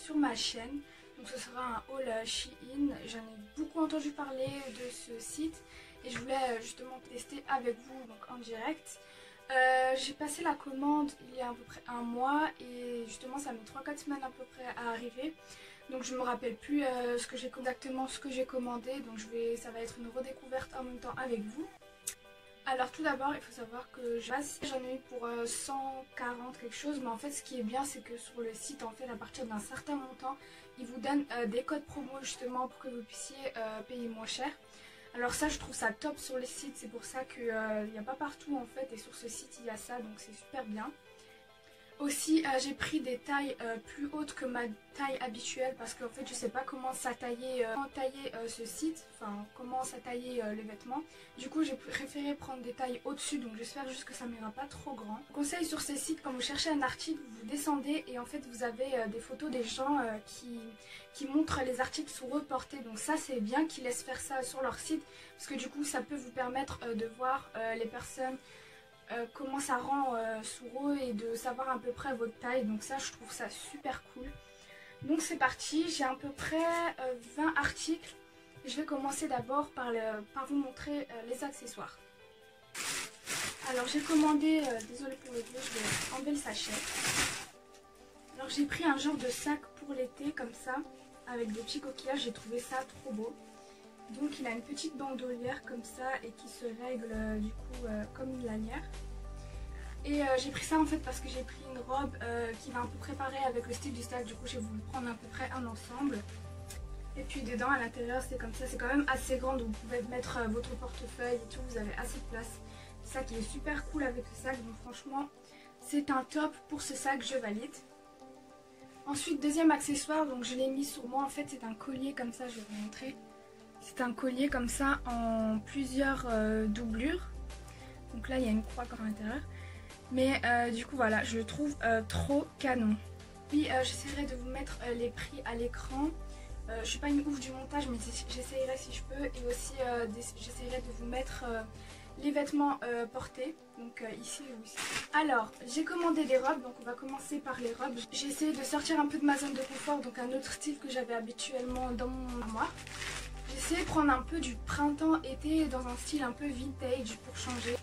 sur ma chaîne. Donc ce sera un haul Shein. J'en ai beaucoup entendu parler de ce site et je voulais justement tester avec vous donc en direct. J'ai passé la commande il y a à peu près un mois et justement ça met 3-4 semaines à peu près à arriver. Donc je me rappelle plus exactement ce que j'ai commandé, donc ça va être une redécouverte en même temps avec vous. Alors tout d'abord il faut savoir que j'en ai eu pour 140 quelque chose, mais en fait ce qui est bien c'est que sur le site en fait à partir d'un certain montant ils vous donnent des codes promo justement pour que vous puissiez payer moins cher. Alors ça je trouve ça top sur les sites, c'est pour ça qu'il n'y a pas partout en fait et sur ce site il y a ça, donc c'est super bien. Aussi j'ai pris des tailles plus hautes que ma taille habituelle parce qu'en fait je sais pas comment tailler ce site, enfin comment tailler les vêtements. Du coup j'ai préféré prendre des tailles au-dessus, donc j'espère juste que ça m'ira pas trop grand. Conseil sur ces sites, quand vous cherchez un article, vous descendez et en fait vous avez des photos des gens qui montrent les articles sur eux portés. Donc ça c'est bien qu'ils laissent faire ça sur leur site parce que du coup ça peut vous permettre de voir les personnes comment ça rend sur eux et de savoir à peu près votre taille, donc ça je trouve ça super cool. Donc c'est parti, j'ai à peu près 20 articles. Je vais commencer d'abord par vous montrer les accessoires. Alors j'ai commandé, désolée pour le bruit, je vais enlever le sachet. Alors j'ai pris un genre de sac pour l'été comme ça, avec des petits coquillages, j'ai trouvé ça trop beau. Donc il a une petite bandolière comme ça et qui se règle du coup comme une lanière. Et j'ai pris ça en fait parce que j'ai pris une robe qui va un peu préparer avec le style du sac. Du coup j'ai voulu prendre à peu près un ensemble. Et puis dedans à l'intérieur c'est comme ça, c'est quand même assez grand, donc vous pouvez mettre votre portefeuille et tout, vous avez assez de place. C'est ça qui est super cool avec ce sac, donc franchement c'est un top pour ce sac, je valide. Ensuite deuxième accessoire, donc je l'ai mis sur moi, en fait c'est un collier comme ça, je vais vous montrer. C'est un collier comme ça en plusieurs doublures. Donc là il y a une croix comme à l'intérieur. Mais du coup voilà, je le trouve trop canon. Puis j'essaierai de vous mettre les prix à l'écran. Je suis pas une ouf du montage mais j'essaierai si je peux. Et aussi j'essaierai de vous mettre les vêtements portés. Donc ici ou ici. Alors j'ai commandé des robes, donc on va commencer par les robes. J'ai essayé de sortir un peu de ma zone de confort, donc un autre style que j'avais habituellement dans mon armoire. J'ai essayé de prendre un peu du printemps-été dans un style un peu vintage pour changer.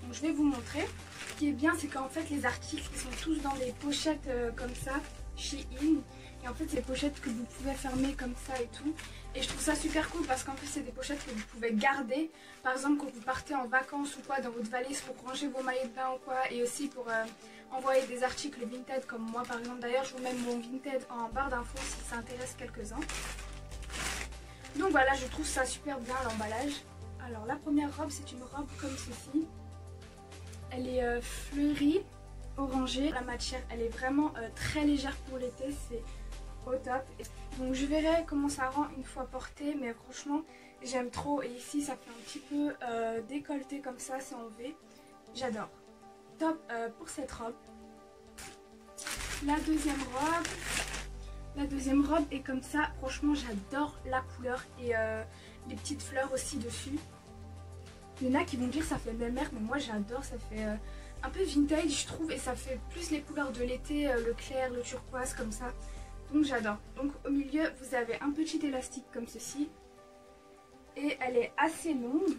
Donc je vais vous montrer. Ce qui est bien c'est qu'en fait les articles ils sont tous dans des pochettes comme ça, Shein. Et en fait c'est des pochettes que vous pouvez fermer comme ça et tout. Et je trouve ça super cool parce qu'en plus c'est des pochettes que vous pouvez garder. Par exemple quand vous partez en vacances ou quoi dans votre valise pour ranger vos maillots de bain ou quoi. Et aussi pour envoyer des articles vintage comme moi par exemple. D'ailleurs je vous mets mon vintage en barre d'infos si ça intéresse quelques-uns. Donc voilà, je trouve ça super bien l'emballage. Alors la première robe c'est une robe comme ceci. Elle est fleurie, orangée. La matière elle est vraiment très légère pour l'été, c'est au top. Donc je verrai comment ça rend une fois portée, mais franchement j'aime trop. Et ici ça fait un petit peu décolleté comme ça, c'est en V. J'adore. Top pour cette robe. La deuxième robe est comme ça. Franchement j'adore la couleur et les petites fleurs aussi dessus. Il y en a qui vont dire ça fait belle-mère, mais moi j'adore, ça fait un peu vintage je trouve et ça fait plus les couleurs de l'été, le clair, le turquoise comme ça. Donc j'adore. Donc au milieu vous avez un petit élastique comme ceci et elle est assez longue.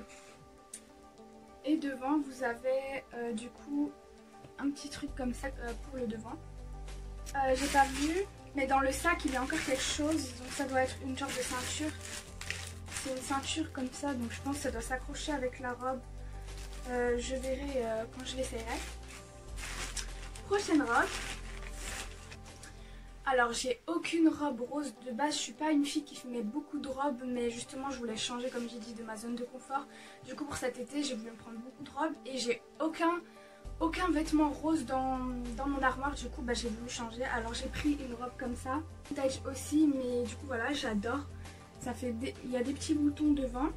Et devant vous avez du coup un petit truc comme ça pour le devant. J'ai pas vu, mais dans le sac il y a encore quelque chose, donc ça doit être une genre de ceinture. C'est une ceinture comme ça, donc je pense que ça doit s'accrocher avec la robe. Je verrai quand je l'essayerai. Prochaine robe. Alors j'ai aucune robe rose de base, je suis pas une fille qui met beaucoup de robes, mais justement je voulais changer comme j'ai dit de ma zone de confort. Du coup pour cet été j'ai voulu me prendre beaucoup de robes et j'ai aucun vêtement rose dans mon armoire, du coup j'ai voulu changer. Alors j'ai pris une robe comme ça, vintage aussi, mais du coup voilà j'adore. Il y a des petits boutons devant.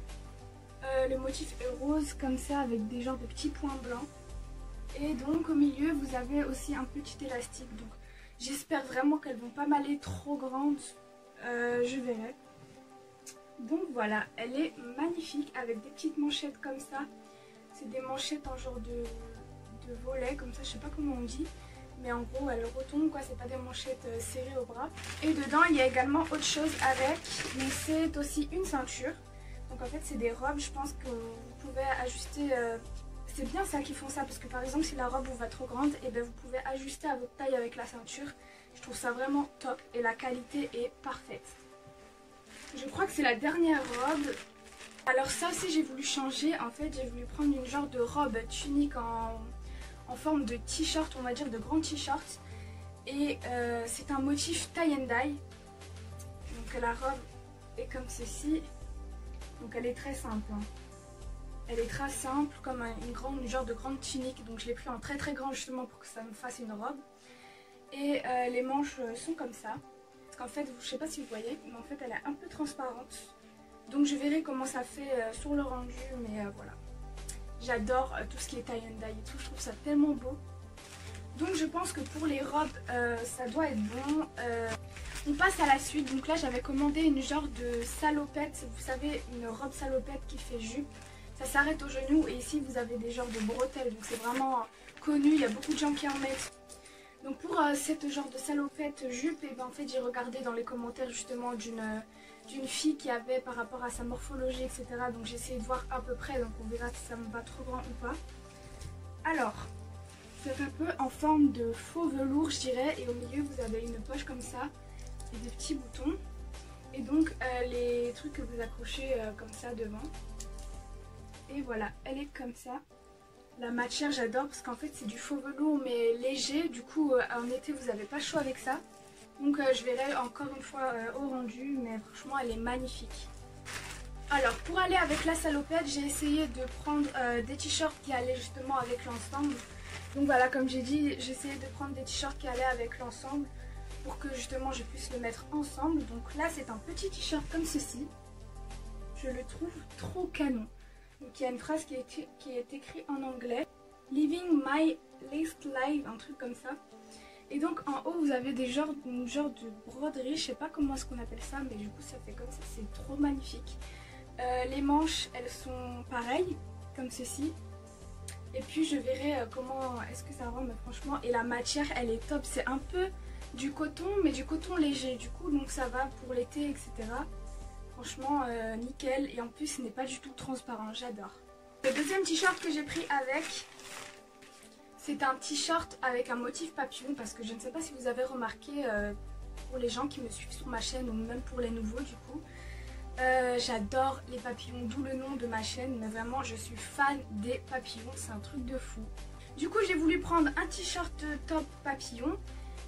Le motif est rose comme ça avec des genres de petits points blancs. Et donc au milieu vous avez aussi un petit élastique. Donc j'espère vraiment qu'elles vont pas m'aller trop grandes. Je verrai. Donc voilà, elle est magnifique avec des petites manchettes comme ça. C'est des manchettes en genre de volet comme ça, je sais pas comment on dit. mais en gros elles retombent quoi, c'est pas des manchettes serrées au bras. Et dedans il y a également autre chose avec, mais c'est aussi une ceinture. Donc en fait c'est des robes, je pense que vous pouvez ajuster, c'est bien ça qu'ils font ça, parce que par exemple si la robe vous va trop grande, et bien vous pouvez ajuster à votre taille avec la ceinture. Je trouve ça vraiment top et la qualité est parfaite. Je crois que c'est la dernière robe. Alors ça aussi j'ai voulu changer, en fait j'ai voulu prendre une genre de robe tunique en forme de t-shirt, on va dire de grand t-shirt. Et c'est un motif tie and dye. Donc la robe est comme ceci. Donc elle est très simple. Hein. Elle est très simple, comme une genre de grande tunique. Donc je l'ai pris en très très grand justement pour que ça me fasse une robe. Et les manches sont comme ça. Parce qu'en fait, je sais pas si vous voyez, mais en fait elle est un peu transparente. Donc je verrai comment ça fait sur le rendu, mais voilà. J'adore tout ce qui est tie and dye et tout, je trouve ça tellement beau. Donc je pense que pour les robes, ça doit être bon. On passe à la suite. Donc là j'avais commandé une genre de salopette, vous savez, une robe salopette qui fait jupe. Ça s'arrête au genou et ici vous avez des genres de bretelles, donc c'est vraiment connu, il y a beaucoup de gens qui en mettent. Donc pour cette genre de salopette jupe, et ben en fait j'ai regardé dans les commentaires justement d'une fille qui avait par rapport à sa morphologie, etc. Donc j'ai essayé de voir à peu près, donc on verra si ça me va trop grand ou pas. Alors, c'est un peu en forme de faux velours je dirais, et au milieu vous avez une poche comme ça, et des petits boutons. Et donc les trucs que vous accrochez comme ça devant. Et voilà, elle est comme ça. La matière j'adore parce qu'en fait c'est du faux velours mais léger, du coup en été vous n'avez pas chaud avec ça. Donc je verrai encore une fois au rendu, mais franchement elle est magnifique. Alors pour aller avec la salopette, j'ai essayé de prendre des t-shirts qui allaient justement avec l'ensemble. Donc voilà, comme j'ai dit, j'ai essayé de prendre des t-shirts qui allaient avec l'ensemble pour que justement je puisse le mettre ensemble. Donc là c'est un petit t-shirt comme ceci. Je le trouve trop canon. Donc il y a une phrase qui est écrite en anglais. Living my least life, un truc comme ça. Et donc en haut vous avez une genre de broderie, je sais pas comment est-ce qu'on appelle ça, mais du coup ça fait comme ça, c'est trop magnifique. Les manches elles sont pareilles, comme ceci. Et puis je verrai comment est-ce que ça rend, mais franchement, et la matière elle est top, c'est un peu du coton, mais du coton léger du coup, donc ça va pour l'été, etc. Franchement nickel, et en plus ce n'est pas du tout transparent, j'adore. Le deuxième t-shirt que j'ai pris avec, c'est un t-shirt avec un motif papillon, parce que je ne sais pas si vous avez remarqué, pour les gens qui me suivent sur ma chaîne ou même pour les nouveaux du coup, j'adore les papillons, d'où le nom de ma chaîne, mais vraiment je suis fan des papillons, c'est un truc de fou. Du coup j'ai voulu prendre un t-shirt top papillon,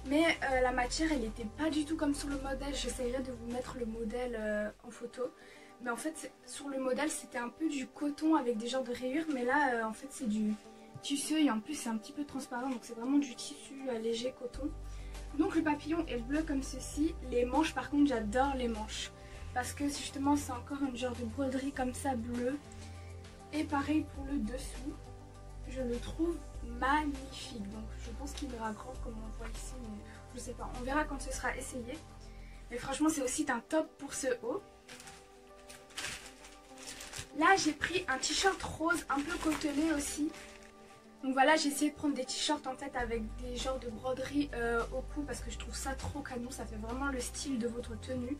mais la matière elle n'était pas du tout comme sur le modèle. J'essayerai de vous mettre le modèle en photo. Mais en fait sur le modèle c'était un peu du coton avec des genres de rayures, mais là en fait c'est du tissu et en plus c'est un petit peu transparent, donc c'est vraiment du tissu léger coton. Donc le papillon est bleu comme ceci. Les manches par contre j'adore les manches, parce que justement c'est encore une genre de broderie comme ça bleue. Et pareil pour le dessous, je le trouve magnifique. Donc je pense qu'il ira grand comme on voit ici, mais je sais pas, on verra quand ce sera essayé. Mais franchement c'est aussi un top pour ce haut. Là j'ai pris un t-shirt rose un peu cotonné aussi. Donc voilà, j'ai essayé de prendre des t-shirts en fait avec des genres de broderie au cou, parce que je trouve ça trop canon, ça fait vraiment le style de votre tenue.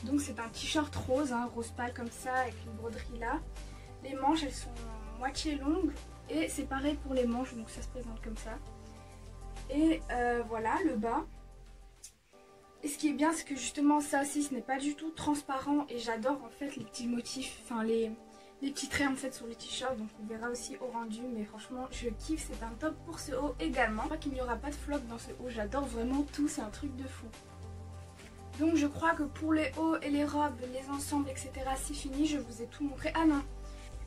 Donc c'est un t-shirt rose, hein, rose pâle comme ça, avec une broderie là. Les manches elles sont moitié longues et c'est pareil pour les manches, donc ça se présente comme ça. Et voilà le bas. Et ce qui est bien c'est que justement ça aussi ce n'est pas du tout transparent, et j'adore en fait les petits motifs, enfin les petits traits en fait sur les t-shirts, donc on verra aussi au rendu, mais franchement je kiffe, c'est un top pour ce haut également. Je crois qu'il n'y aura pas de flop dans ce haut, j'adore vraiment tout, c'est un truc de fou. Donc je crois que pour les hauts et les robes, les ensembles, etc. c'est fini, je vous ai tout montré. Ah non,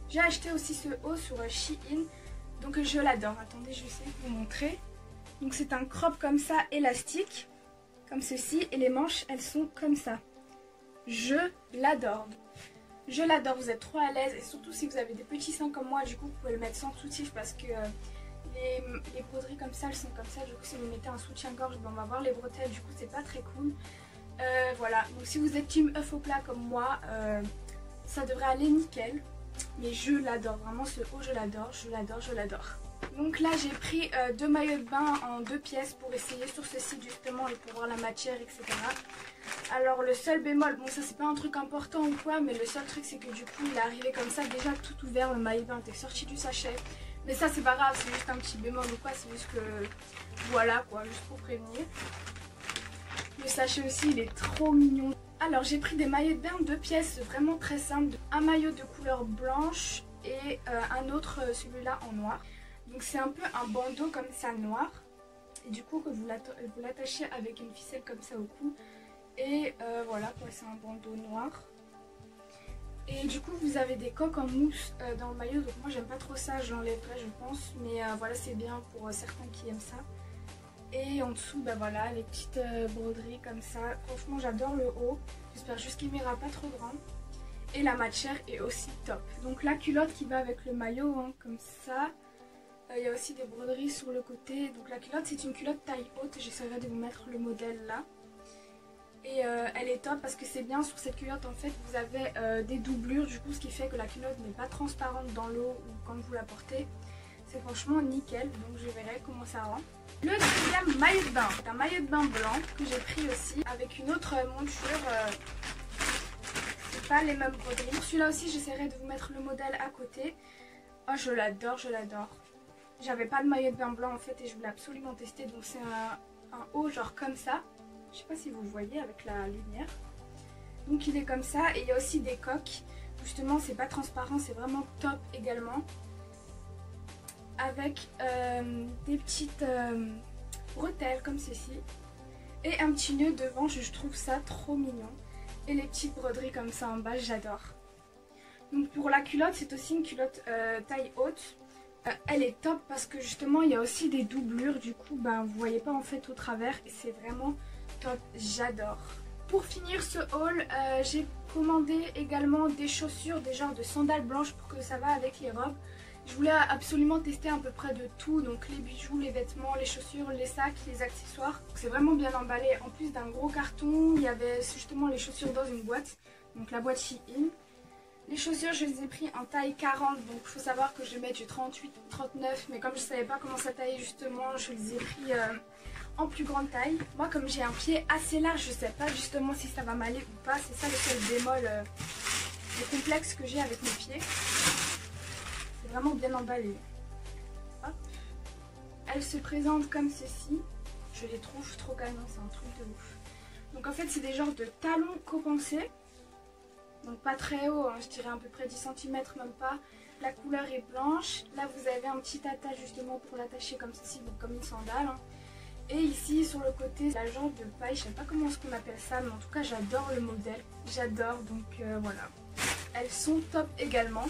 j'ai acheté aussi ce haut sur Shein, donc je l'adore. Attendez, je vais essayer de vous montrer. Donc c'est un crop comme ça, élastique, comme ceci, et les manches elles sont comme ça. Je l'adore. Je l'adore, vous êtes trop à l'aise, et surtout si vous avez des petits seins comme moi, du coup vous pouvez le mettre sans soutif, parce que les broderies comme ça elles sont comme ça. Du coup si vous mettez un soutien-gorge, ben, on va voir les bretelles, du coup c'est pas très cool. Voilà, donc si vous êtes team œuf au plat comme moi, ça devrait aller nickel. Mais je l'adore, vraiment ce haut je l'adore, je l'adore, je l'adore. Donc là j'ai pris 2 maillots de bain en 2 pièces pour essayer sur ce site justement et pour voir la matière, etc. Alors le seul bémol, bon ça c'est pas un truc important ou quoi, mais le seul truc c'est que du coup il est arrivé comme ça déjà tout ouvert, le maillot de bain était sorti du sachet. Mais ça c'est pas grave, c'est juste un petit bémol ou quoi, c'est juste que voilà quoi, juste pour prévenir. Le sachet aussi il est trop mignon. Alors j'ai pris des maillots de bain 2 pièces vraiment très simples, un maillot de couleur blanche et un autre celui-là en noir. Donc c'est un peu un bandeau comme ça noir. Et du coup que vous l'attachez avec une ficelle comme ça au cou. Et voilà quoi, c'est un bandeau noir. Et du coup vous avez des coques en mousse dans le maillot. Donc moi j'aime pas trop ça, je l'enlèverai je pense. Mais voilà c'est bien pour certains qui aiment ça. Et en dessous bah voilà les petites broderies comme ça. Franchement j'adore le haut. J'espère juste qu'il m'ira pas trop grand. Et la matière est aussi top. Donc la culotte qui va avec le maillot hein, comme ça. Il y a aussi des broderies sur le côté. Donc la culotte c'est une culotte taille haute. J'essaierai de vous mettre le modèle là. Et elle est top parce que c'est bien sur cette culotte en fait vous avez des doublures du coup ce qui fait que la culotte n'est pas transparente dans l'eau ou quand vous la portez. C'est franchement nickel donc je verrai comment ça rend. Le deuxième maillot de bain, c'est un maillot de bain blanc que j'ai pris aussi avec une autre monture. C'est pas les mêmes broderies. Celui-là aussi j'essaierai de vous mettre le modèle à côté. Oh je l'adore, je l'adore. J'avais pas de maillot de bain blanc en fait et je voulais absolument tester. Donc c'est un haut genre comme ça. Je sais pas si vous voyez avec la lumière. Donc il est comme ça et il y a aussi des coques. Justement c'est pas transparent, c'est vraiment top également. Avec des petites bretelles comme ceci. Et un petit nœud devant, je trouve ça trop mignon. Et les petites broderies comme ça en bas, j'adore. Donc pour la culotte, c'est aussi une culotte taille haute. Elle est top parce que justement il y a aussi des doublures. Du coup ben, vous voyez pas en fait au travers et c'est vraiment top, j'adore. Pour finir ce haul, j'ai commandé également des chaussures, des genres de sandales blanches pour que ça va avec les robes. Je voulais absolument tester à peu près de tout, donc les bijoux, les vêtements, les chaussures, les sacs, les accessoires. C'est vraiment bien emballé. En plus d'un gros carton, il y avait justement les chaussures dans une boîte, donc la boîte Shein. Les chaussures, je les ai pris en taille 40, donc il faut savoir que je vais mettre du 38 ou 39, mais comme je savais pas comment ça taillait justement, je les ai pris en plus grande taille. Moi comme j'ai un pied assez large, je sais pas justement si ça va m'aller ou pas, c'est ça le seul bémol, le complexe que j'ai avec mes pieds. C'est vraiment bien emballé. Hop. Elle se présente comme ceci, je les trouve trop canon, c'est un truc de ouf. Donc en fait c'est des genres de talons compensés. Donc pas très haut, hein, je dirais à peu près 10 cm, même pas. La couleur est blanche. Là vous avez un petit attache justement pour l'attacher comme ceci, donc comme une sandale. Hein. Et ici sur le côté, la jambe de paille, je sais pas comment est-ce qu'on appelle ça, mais en tout cas j'adore le modèle. J'adore, donc voilà. Elles sont top également.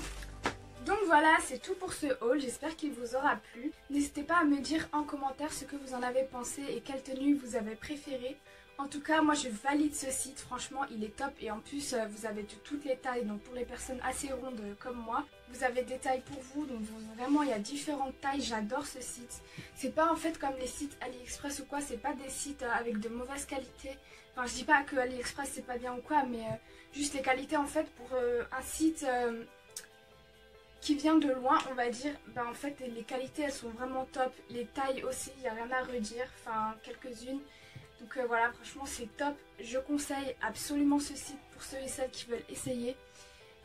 Donc voilà, c'est tout pour ce haul, j'espère qu'il vous aura plu. N'hésitez pas à me dire en commentaire ce que vous en avez pensé et quelle tenue vous avez préférée. En tout cas, moi je valide ce site, franchement il est top et en plus vous avez de toutes les tailles, donc pour les personnes assez rondes comme moi, vous avez des tailles pour vous, donc vraiment il y a différentes tailles, j'adore ce site. C'est pas en fait comme les sites AliExpress ou quoi, c'est pas des sites avec de mauvaise qualité. Enfin je dis pas que AliExpress c'est pas bien ou quoi, mais juste les qualités en fait pour un site qui vient de loin on va dire, bah en fait les qualités elles sont vraiment top, les tailles aussi, il n'y a rien à redire, enfin quelques-unes. Donc voilà, franchement c'est top, je conseille absolument ce site pour ceux et celles qui veulent essayer.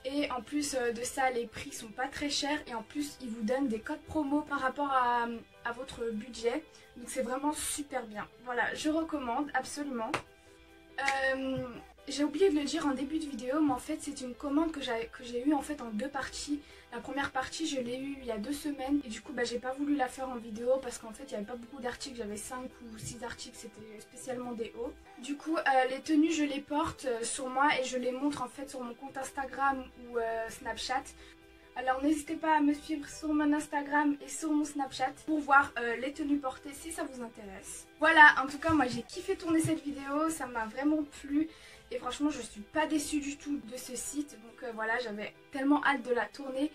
Et en plus de ça, les prix sont pas très chers et en plus ils vous donnent des codes promo par rapport à votre budget. Donc c'est vraiment super bien. Voilà, je recommande absolument. J'ai oublié de le dire en début de vidéo, mais en fait c'est une commande que j'ai eue en fait en 2 parties. La première partie je l'ai eue il y a 2 semaines et du coup bah, j'ai pas voulu la faire en vidéo parce qu'en fait il n'y avait pas beaucoup d'articles, j'avais 5 ou 6 articles, c'était spécialement des hauts. Du coup les tenues je les porte sur moi et je les montre en fait sur mon compte Instagram ou Snapchat. Alors n'hésitez pas à me suivre sur mon Instagram et sur mon Snapchat pour voir les tenues portées si ça vous intéresse. Voilà, en tout cas moi j'ai kiffé tourner cette vidéo, ça m'a vraiment plu. Et franchement je suis pas déçue du tout de ce site. Donc voilà, j'avais tellement hâte de la tourner.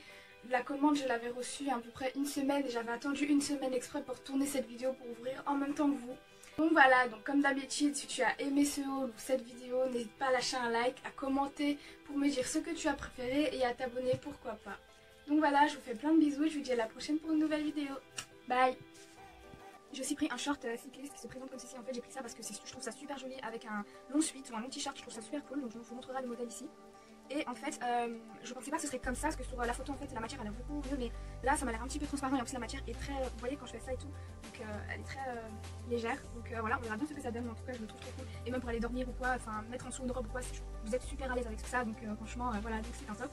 La commande je l'avais reçue à peu près 1 semaine. Et j'avais attendu 1 semaine exprès pour tourner cette vidéo pour ouvrir en même temps que vous. Donc voilà, donc comme d'habitude si tu as aimé ce haul ou cette vidéo, n'hésite pas à lâcher un like, à commenter pour me dire ce que tu as préféré et à t'abonner pourquoi pas. Donc voilà, je vous fais plein de bisous et je vous dis à la prochaine pour une nouvelle vidéo. Bye. J'ai aussi pris un short cycliste qui se présente comme ceci. En fait, j'ai pris ça parce que je trouve ça super joli avec un long sweat ou un long t-shirt. Je trouve ça super cool. Donc, je vous montrerai le modèle ici. Et en fait, je pensais pas que ce serait comme ça parce que sur la photo, en fait, la matière elle est beaucoup mieux. Mais là, ça m'a l'air un petit peu transparent et en plus, la matière est très. Vous voyez, quand je fais ça et tout, donc elle est très légère. Donc voilà, on verra bien ce que ça donne. Mais en tout cas, je le trouve trop cool. Et même pour aller dormir ou quoi, enfin, mettre en dessous une robe ou quoi, vous êtes super à l'aise avec tout ça. Donc franchement, voilà, donc c'est un top.